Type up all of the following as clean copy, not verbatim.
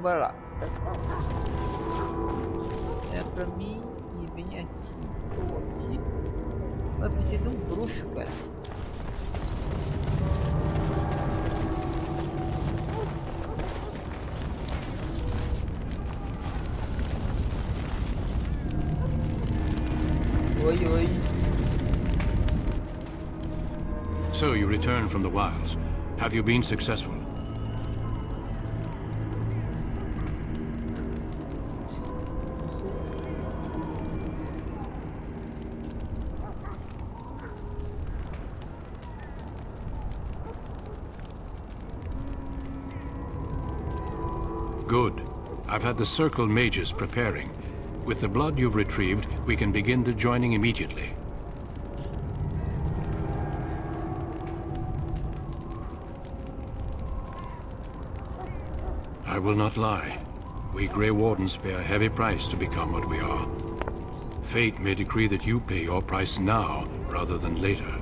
Bora lá. É pra mim e vem aqui. Ou aqui. Mas precisa de um bruxo, cara. Oi, oi. So you returned from the wilds. Have you been successful? Good. I've had the circle mages preparing. With the blood you've retrieved, we can begin the joining immediately. I will not lie. We Grey Wardens pay a heavy price to become what we are. Fate may decree that you pay your price now, rather than later.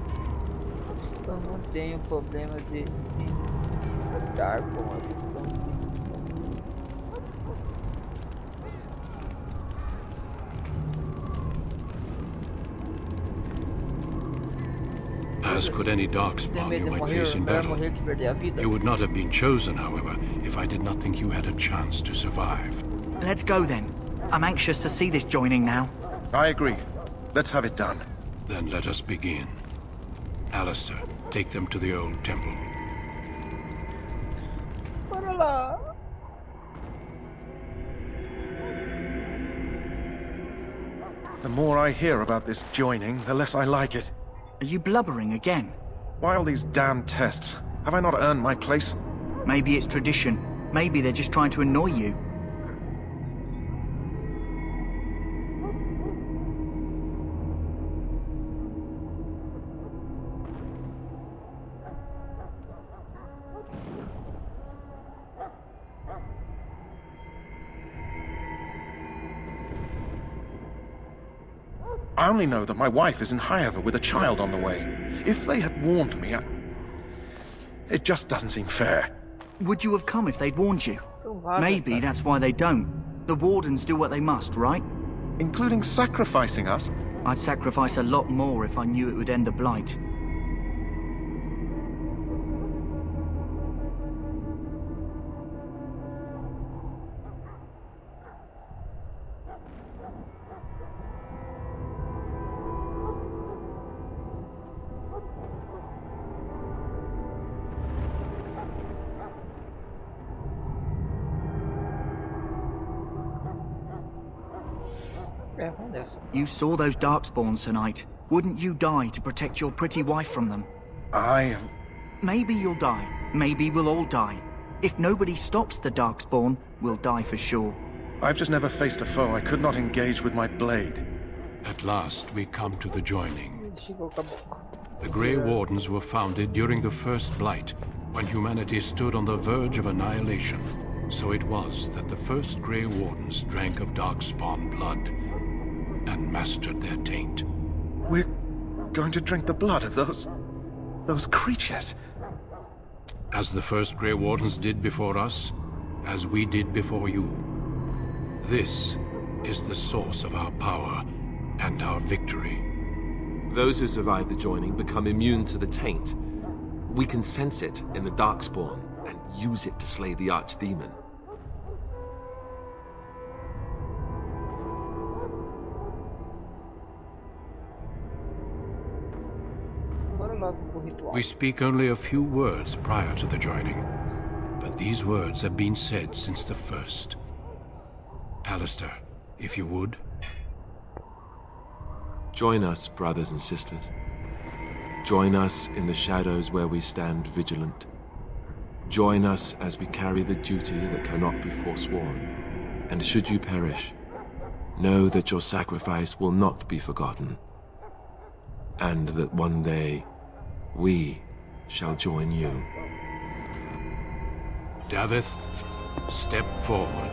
Eu não tenho problema de lidar com a questão de... As could any darkspawn you might face in battle. You would not have been chosen, however, if I did not think you had a chance to survive. Let's go then. I'm anxious to see this joining now. I agree. Let's have it done. Then let us begin. Alistair, take them to the old temple. Bora lá. The more I hear about this joining, the less I like it. Are you blubbering again? Why all these damn tests? Have I not earned my place? Maybe it's tradition. Maybe they're just trying to annoy you. I only know that my wife is in Highover with a child on the way. If they had warned me, it just doesn't seem fair. Would you have come if they'd warned you? Maybe that's why they don't. The Wardens do what they must, right? Including sacrificing us? I'd sacrifice a lot more if I knew it would end the Blight. You saw those Darkspawns tonight. Wouldn't you die to protect your pretty wife from them? Maybe you'll die. Maybe we'll all die. If nobody stops the Darkspawn, we'll die for sure. I've just never faced a foe I could not engage with my blade. At last, we come to the joining. The Grey Wardens were founded during the First Blight, when humanity stood on the verge of annihilation. So it was that the first Grey Wardens drank of Darkspawn blood and mastered their taint. We're going to drink the blood of those creatures. As the first Grey Wardens did before us, as we did before you. This is the source of our power and our victory. Those who survive the joining become immune to the taint. We can sense it in the Darkspawn and use it to slay the Archdemon. We speak only a few words prior to the joining, but these words have been said since the first. Alistair, if you would. Join us, brothers and sisters. Join us in the shadows where we stand vigilant. Join us as we carry the duty that cannot be forsworn. And should you perish, know that your sacrifice will not be forgotten, and that one day we shall join you. Davith, step forward.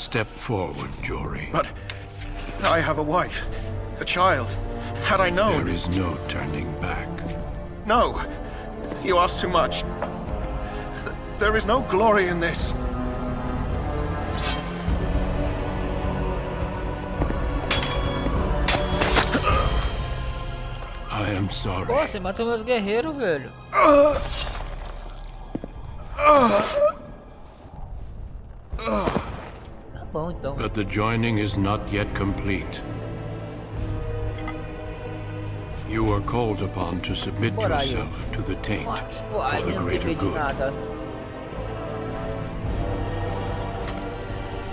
Step forward, Jory. But I have a wife, a child. Had I known... There is no turning back. No! You ask too much. There is no glory in this. I am sorry. Pô, você matou meus guerreiros, velho. Tá bom, então. But the joining is not yet complete. You are called upon to submit yourself to the taint for the greater good.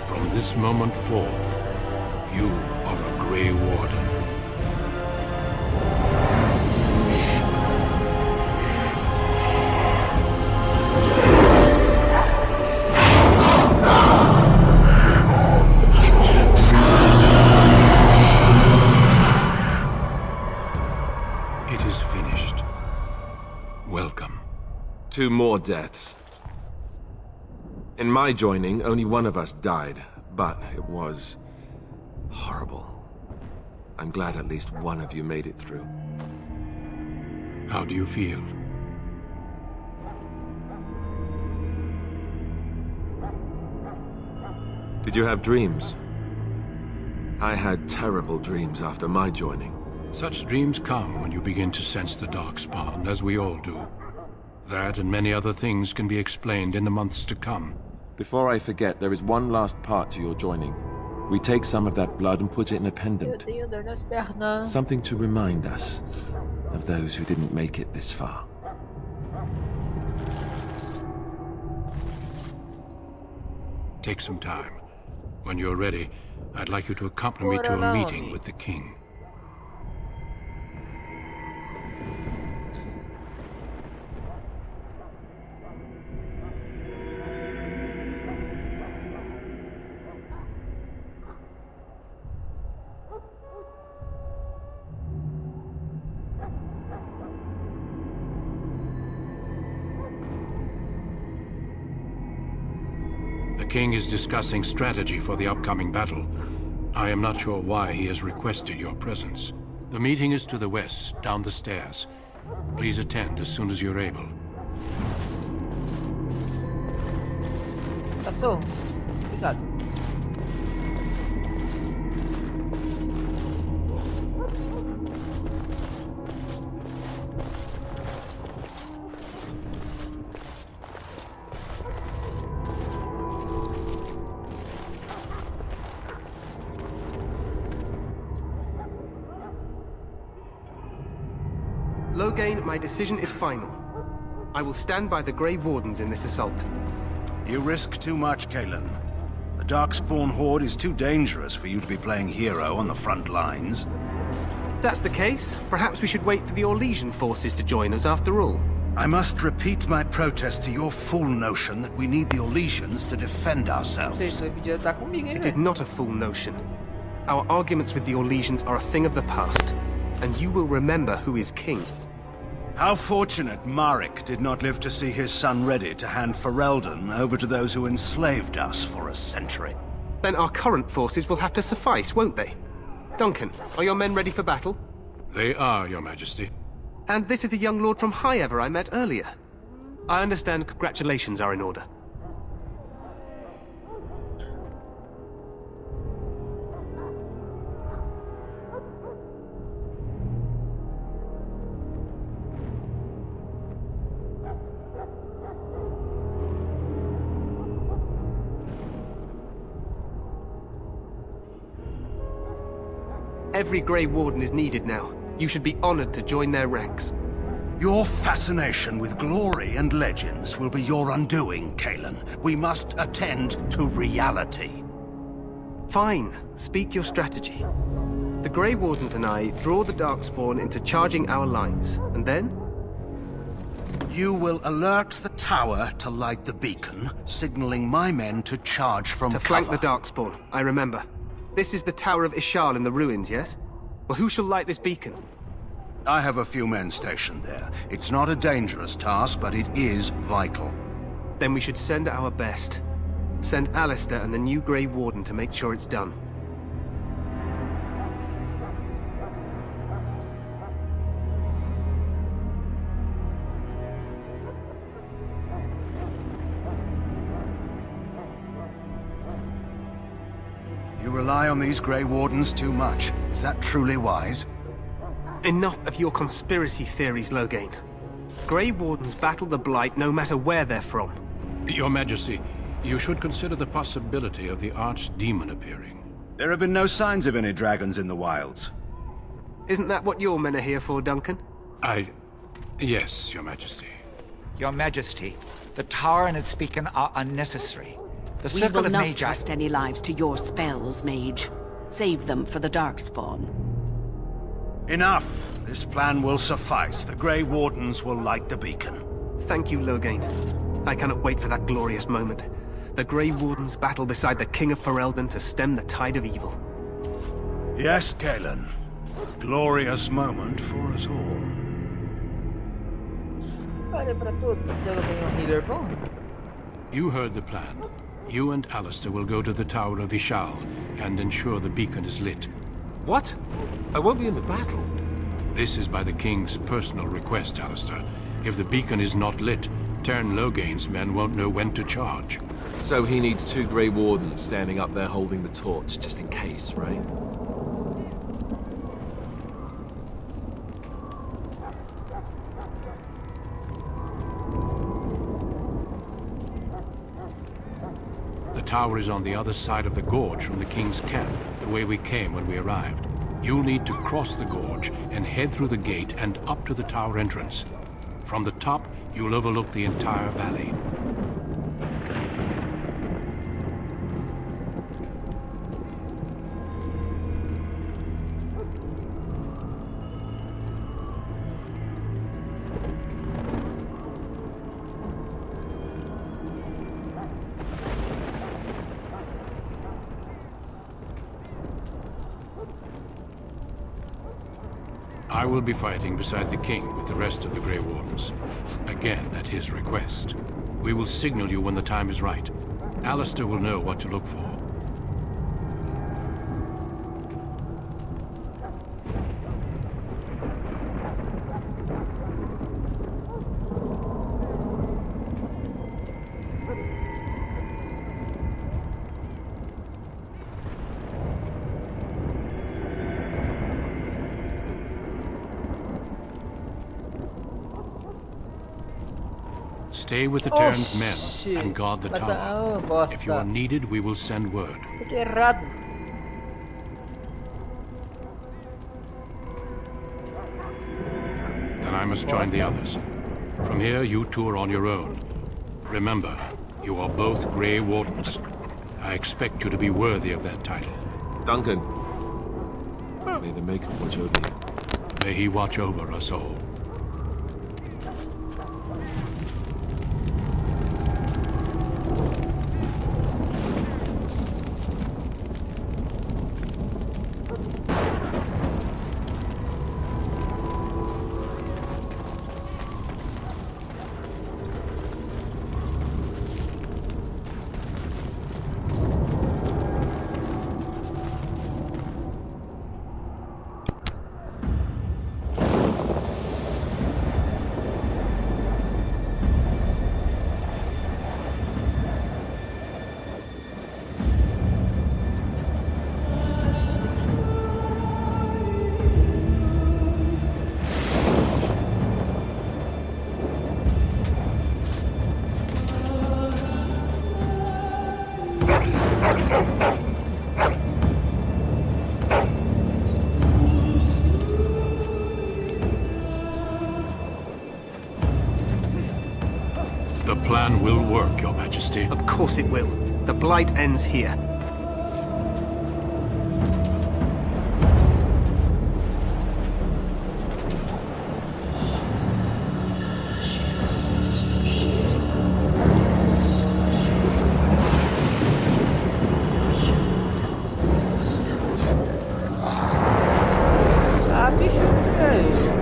From this moment forth, you are a Grey Warden. Two more deaths. In my joining, only one of us died, but it was horrible. I'm glad at least one of you made it through. How do you feel? Did you have dreams? I had terrible dreams after my joining. Such dreams come when you begin to sense the Darkspawn, as we all do. That and many other things can be explained in the months to come. Before I forget, there is one last part to your joining. We take some of that blood and put it in a pendant. Something to remind us of those who didn't make it this far. Take some time. When you're ready, I'd like you to accompany me to a meeting with the king. The king is discussing strategy for the upcoming battle. I am not sure why he has requested your presence. The meeting is to the west, down the stairs. Please attend as soon as you're able. Passou. Obrigado. Loghain, my decision is final. I will stand by the Grey Wardens in this assault. You risk too much, Cailan. The Darkspawn Horde is too dangerous for you to be playing hero on the front lines. If that's the case, perhaps we should wait for the Orlesian forces to join us after all. I must repeat my protest to your fool notion that we need the Orlesians to defend ourselves. It is not a fool notion. Our arguments with the Orlesians are a thing of the past, and you will remember who is king. How fortunate Marek did not live to see his son ready to hand Ferelden over to those who enslaved us for a century. Then our current forces will have to suffice, won't they? Duncan, are your men ready for battle? They are, Your Majesty. And this is the young lord from Highever I met earlier. I understand congratulations are in order. Every Grey Warden is needed now. You should be honored to join their ranks. Your fascination with glory and legends will be your undoing, Cailan. We must attend to reality. Fine. Speak your strategy. The Grey Wardens and I draw the Darkspawn into charging our lines, and then? You will alert the tower to light the beacon, signaling my men to charge from cover. To flank the Darkspawn, I remember. This is the Tower of Ishal in the ruins, yes? Well, who shall light this beacon? I have a few men stationed there. It's not a dangerous task, but it is vital. Then we should send our best. Send Alistair and the new Grey Warden to make sure it's done. You rely on these Grey Wardens too much. Is that truly wise? Enough of your conspiracy theories, Loghain. Grey Wardens battle the Blight no matter where they're from. Your Majesty, you should consider the possibility of the archdemon appearing. There have been no signs of any dragons in the wilds. Isn't that what your men are here for, Duncan? Yes, Your Majesty. Your Majesty, the tower and its beacon are unnecessary. The We circle will of not Magi... trust any lives to your spells, Mage. Save them for the Darkspawn. Enough! This plan will suffice. The Grey Wardens will light the beacon. Thank you, Loghain. I cannot wait for that glorious moment. The Grey Wardens battle beside the King of Ferelden to stem the tide of evil. Yes, Galen. Glorious moment for us all. Olha pra todos, se eu tenho healer bom. You heard the plan. You and Alistair will go to the Tower of Ishal and ensure the beacon is lit. What? I won't be in the battle. This is by the King's personal request, Alistair. If the beacon is not lit, Tern Loghain's men won't know when to charge. So he needs 2 Grey Wardens standing up there holding the torch, just in case, right? The tower is on the other side of the gorge from the King's camp, the way we came when we arrived. You'll need to cross the gorge and head through the gate and up to the tower entrance. From the top, you'll overlook the entire valley. I will be fighting beside the King with the rest of the Grey Wardens. Again, at his request. We will signal you when the time is right. Alistair will know what to look for. Stay with the Terran's men and guard the tower. If you are needed, we will send word. Que errado. Then I must join the others. From here, you two are on your own. Remember, you are both Grey Wardens. I expect you to be worthy of that title. Duncan, may the Maker watch over you. May he watch over us all. The plan will work, Your Majesty. Of course it will. The Blight ends here. Ah, bicho feio.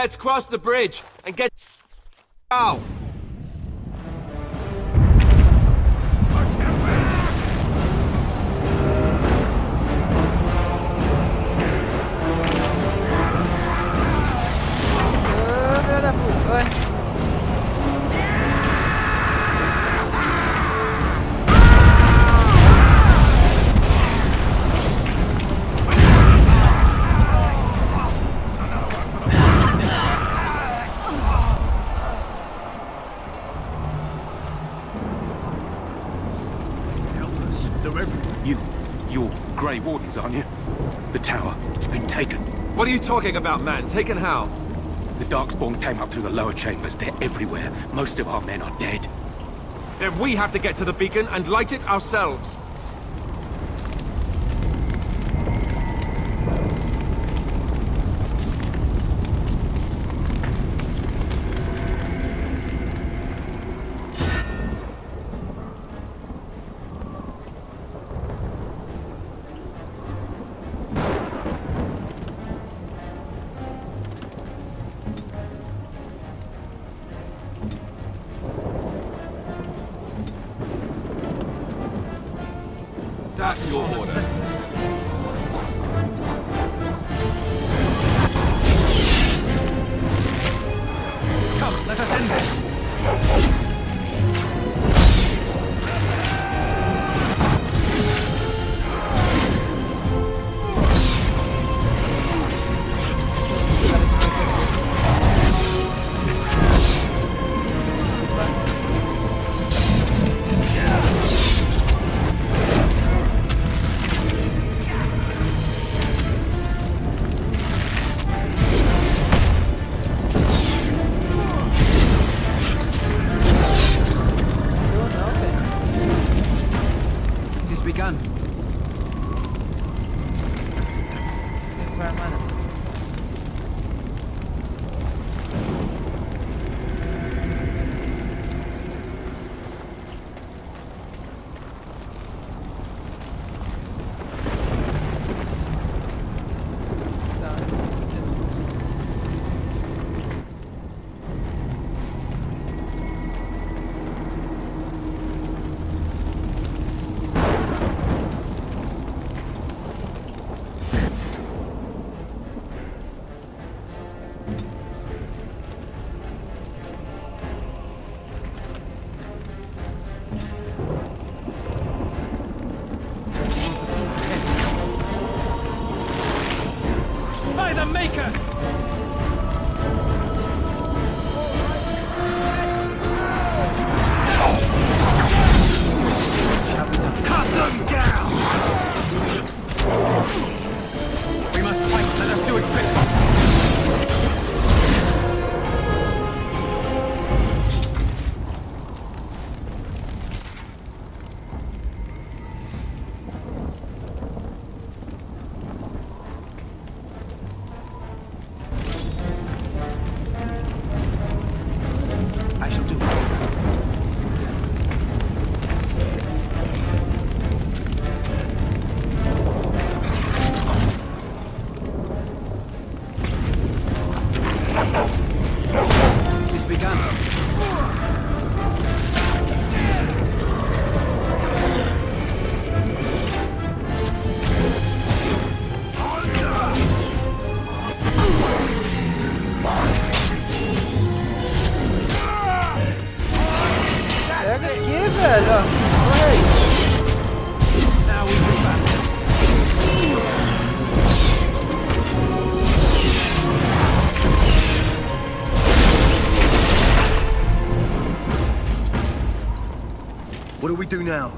Let's cross the bridge and get out. Filha da puta, vai. You're Grey Wardens, aren't you? The tower, it's been taken. What are you talking about, man? Taken how? The Darkspawn came up through the lower chambers. They're everywhere. Most of our men are dead. Then we have to get to the beacon and light it ourselves. That's your order. Come, let us end this. By the Maker! Cut them down! We must fight. Let us do it quickly. I shall do it. It is begun. Pega aqui, velho. Ó. Corre aí. Now we do battle. What do we do now?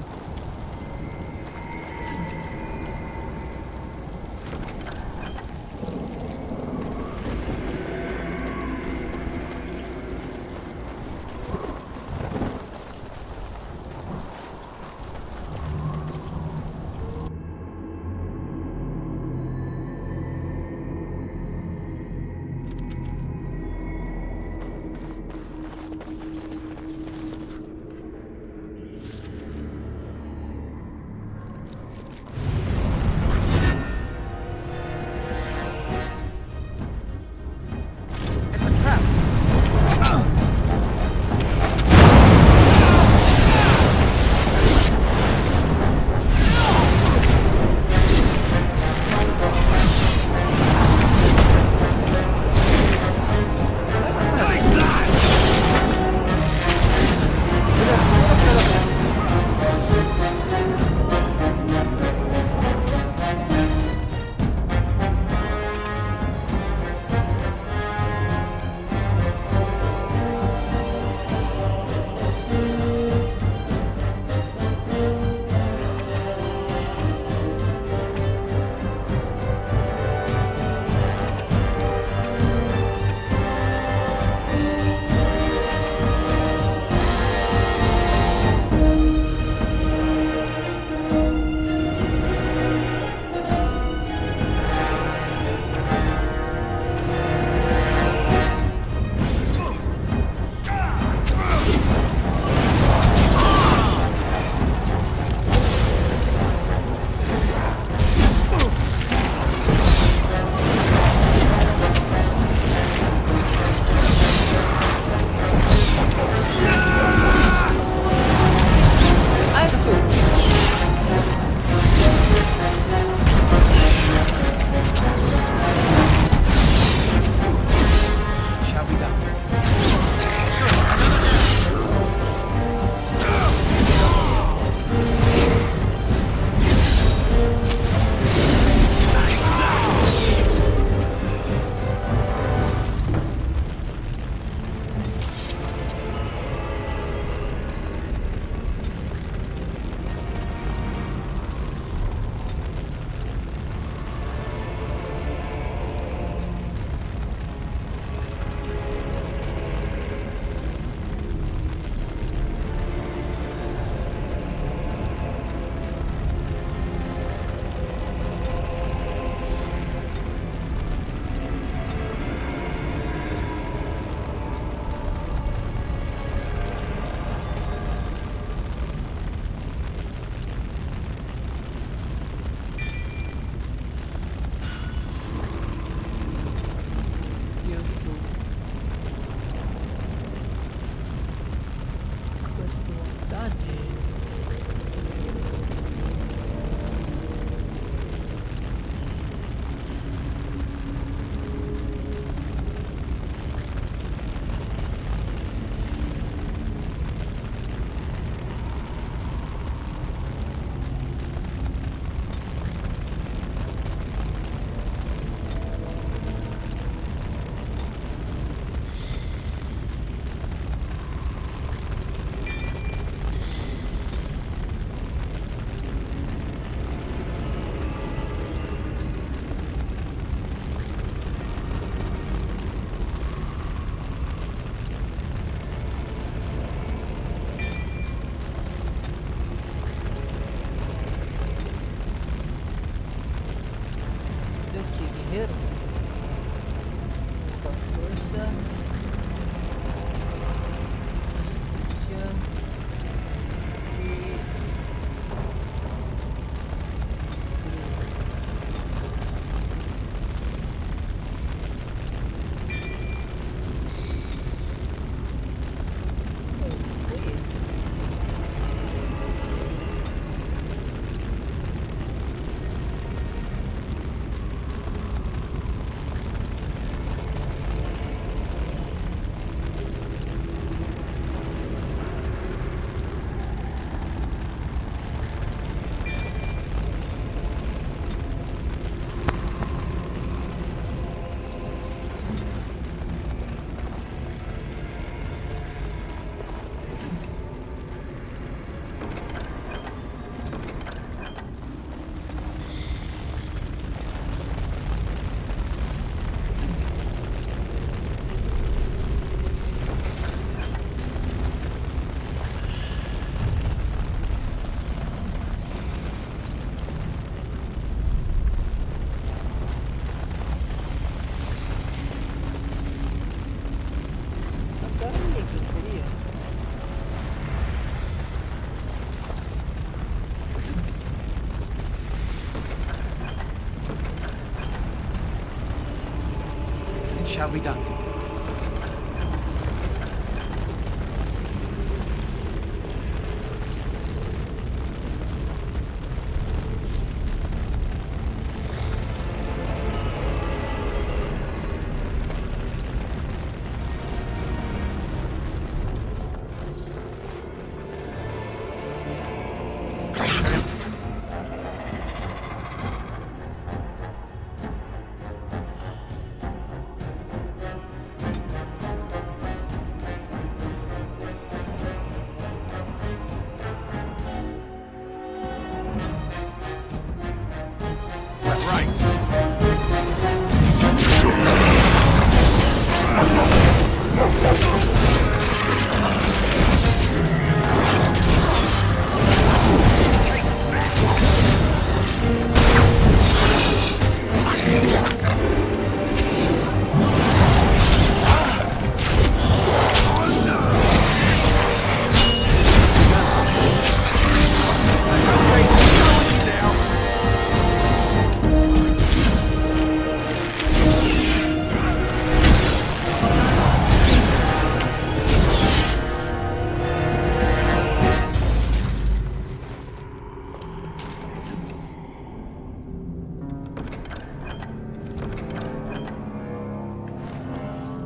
Shall be done.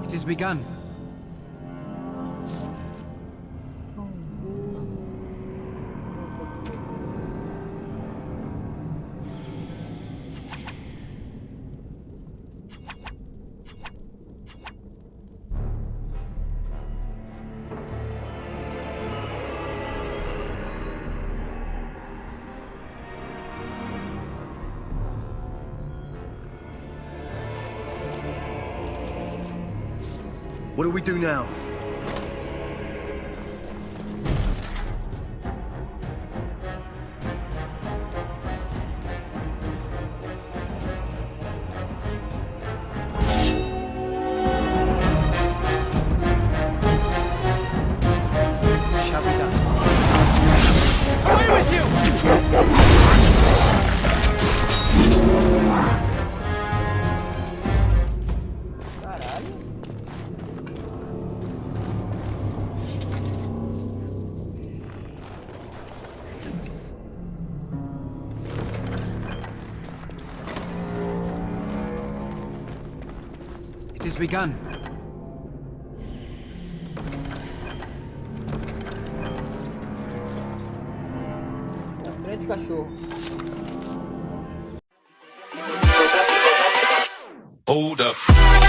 It has begun. What do we do now? Shall be done. Away with you! It has begun. Na frente, cachorro. Hold up.